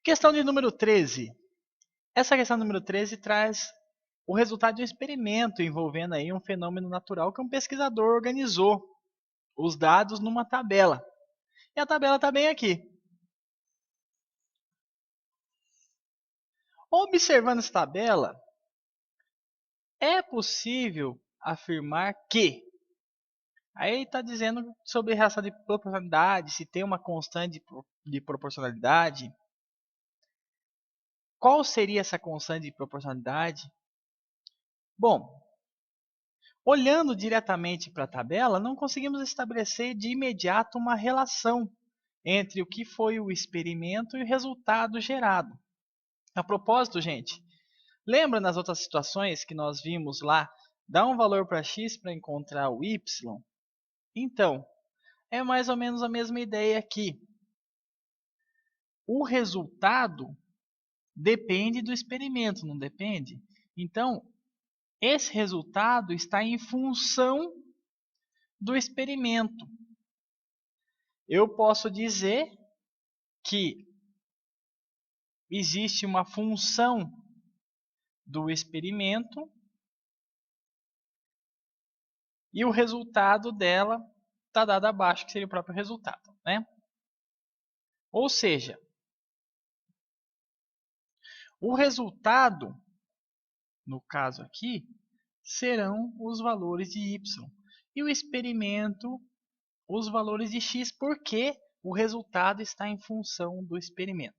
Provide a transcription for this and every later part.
Questão de número 13. Essa questão número 13 traz o resultado de um experimento envolvendo aí um fenômeno natural que um pesquisador organizou os dados numa tabela. E a tabela está bem aqui. Observando essa tabela, é possível afirmar que... Aí está dizendo sobre relação de proporcionalidade, se tem uma constante de proporcionalidade. Qual seria essa constante de proporcionalidade? Bom, olhando diretamente para a tabela, não conseguimos estabelecer de imediato uma relação entre o que foi o experimento e o resultado gerado. A propósito, gente, lembra nas outras situações que nós vimos lá, dar um valor para x para encontrar o y? Então, é mais ou menos a mesma ideia aqui. O resultado depende do experimento, não depende? Então, esse resultado está em função do experimento. Eu posso dizer que existe uma função do experimento e o resultado dela está dado abaixo, que seria o próprio resultado, né? Ou seja, o resultado, no caso aqui, serão os valores de y. E o experimento, os valores de x, porque o resultado está em função do experimento.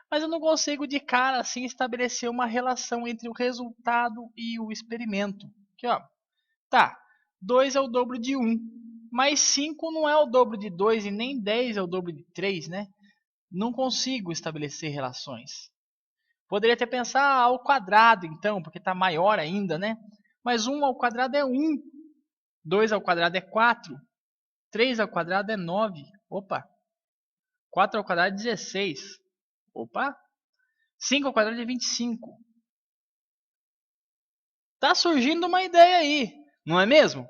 Mas eu não consigo de cara assim estabelecer uma relação entre o resultado e o experimento. Aqui, ó. Tá, 2 é o dobro de 1, mas 5 não é o dobro de 2 e nem 10 é o dobro de 3, né? Não consigo estabelecer relações. Poderia até pensar ao quadrado, então, porque está maior ainda, né? Mas 1 ao quadrado é 1, 2 ao quadrado é 4, 3 ao quadrado é 9, opa, 4 ao quadrado é 16, opa, 5 ao quadrado é 25. Tá surgindo uma ideia aí, não é mesmo?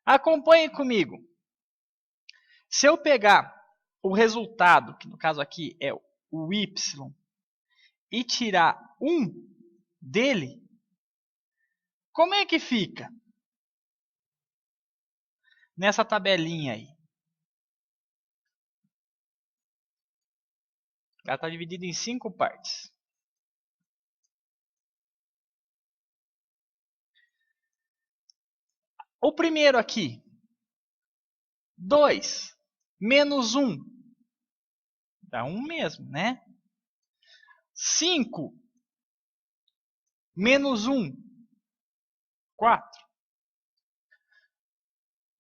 Acompanhe comigo. Se eu pegar o resultado, que no caso aqui é o y, e tirar 1 dele, como é que fica? Nessa tabelinha aí. Ela está dividida em 5 partes. O primeiro aqui, 2 menos 1, dá 1 mesmo, né? 5 menos 1, 4.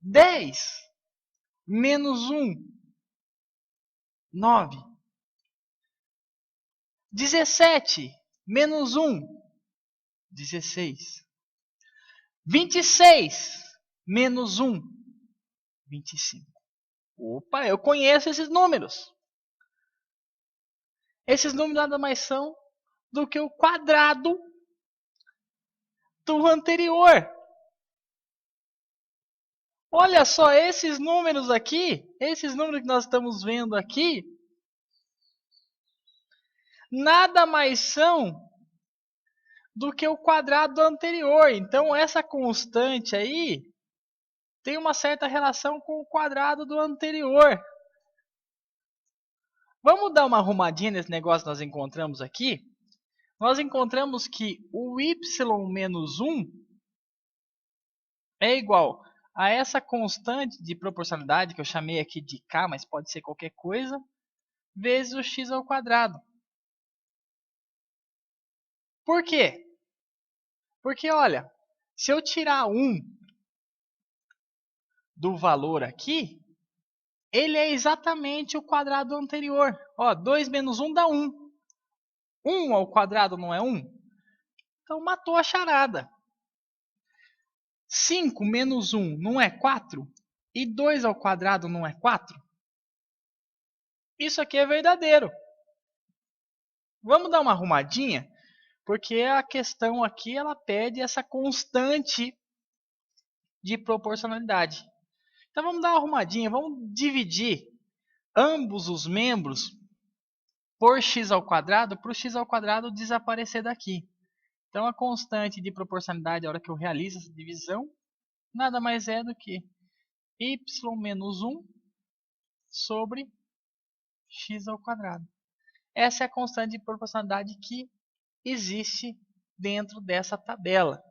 10 menos 1, 9. 17 menos 1, 16. 26 menos 1, 25. Opa, eu conheço esses números. Esses números nada mais são do que o quadrado do anterior. Olha só, esses números aqui, esses números que nós estamos vendo aqui, nada mais são do que o quadrado anterior. Então, essa constante aí tem uma certa relação com o quadrado do anterior. Vamos dar uma arrumadinha nesse negócio que nós encontramos aqui? Nós encontramos que o y menos 1 é igual a essa constante de proporcionalidade, que eu chamei aqui de k, mas pode ser qualquer coisa, vezes o x ao quadrado. Por quê? Porque, olha, se eu tirar 1 do valor aqui, ele é exatamente o quadrado anterior. Ó, 2 menos 1 dá 1. 1 ao quadrado não é 1? Então, matou a charada. 5 menos 1 não é 4? E 2 ao quadrado não é 4? Isso aqui é verdadeiro. Vamos dar uma arrumadinha? Porque a questão aqui ela pede essa constante de proporcionalidade. Então vamos dar uma arrumadinha, vamos dividir ambos os membros por x ao quadrado, para o x ao quadrado desaparecer daqui. Então, a constante de proporcionalidade, na hora que eu realizo essa divisão, nada mais é do que y menos 1 sobre x ao quadrado. Essa é a constante de proporcionalidade que existe dentro dessa tabela.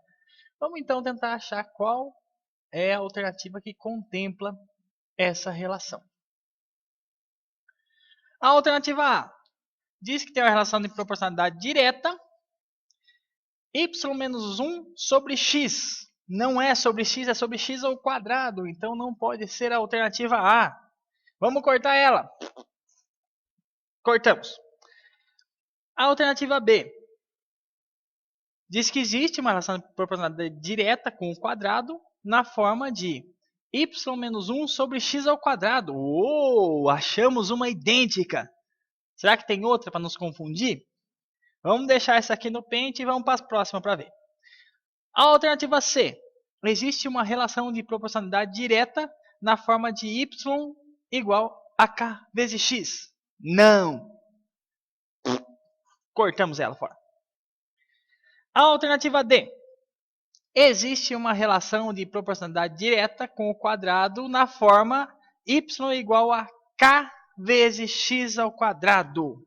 Vamos então tentar achar qual é a alternativa que contempla essa relação. A alternativa A diz que tem uma relação de proporcionalidade direta y menos 1 sobre x. Não é sobre x, é sobre x ao quadrado. Então não pode ser a alternativa A. Vamos cortar ela. Cortamos. A alternativa B diz que existe uma relação de proporcionalidade direta com o quadrado na forma de y menos 1 sobre x ao quadrado. Achamos uma idêntica. Será que tem outra para nos confundir? Vamos deixar essa aqui no pente e vamos para a próxima para ver. A alternativa C. Existe uma relação de proporcionalidade direta na forma de y igual a k vezes x. Não. Cortamos ela fora. A alternativa D. Existe uma relação de proporcionalidade direta com o quadrado na forma y igual a k vezes x ao quadrado.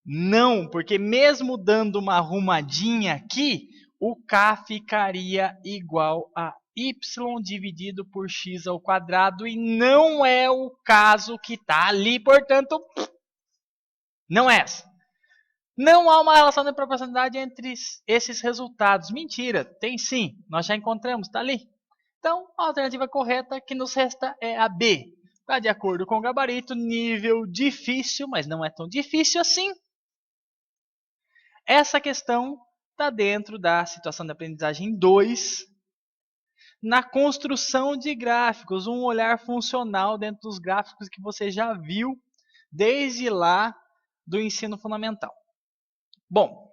Não, porque mesmo dando uma arrumadinha aqui, o k ficaria igual a y dividido por x ao quadrado e não é o caso que está ali, portanto, não é essa. Não há uma relação de proporcionalidade entre esses resultados. Mentira, tem sim, nós já encontramos, está ali. Então, a alternativa correta que nos resta é a B. Está de acordo com o gabarito, nível difícil, mas não é tão difícil assim. Essa questão está dentro da situação de aprendizagem 2, na construção de gráficos, um olhar funcional dentro dos gráficos que você já viu desde lá do ensino fundamental. Bom,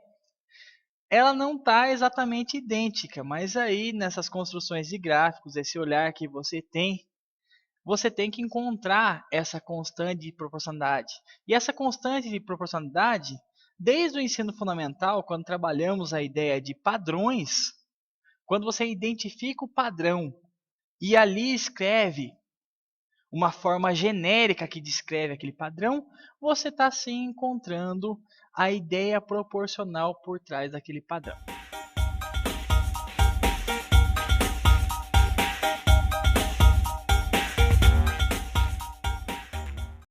ela não está exatamente idêntica, mas aí nessas construções de gráficos, esse olhar que você tem que encontrar essa constante de proporcionalidade. E essa constante de proporcionalidade, desde o ensino fundamental, quando trabalhamos a ideia de padrões, quando você identifica o padrão e ali escreve uma forma genérica que descreve aquele padrão, você está sim encontrando a ideia proporcional por trás daquele padrão.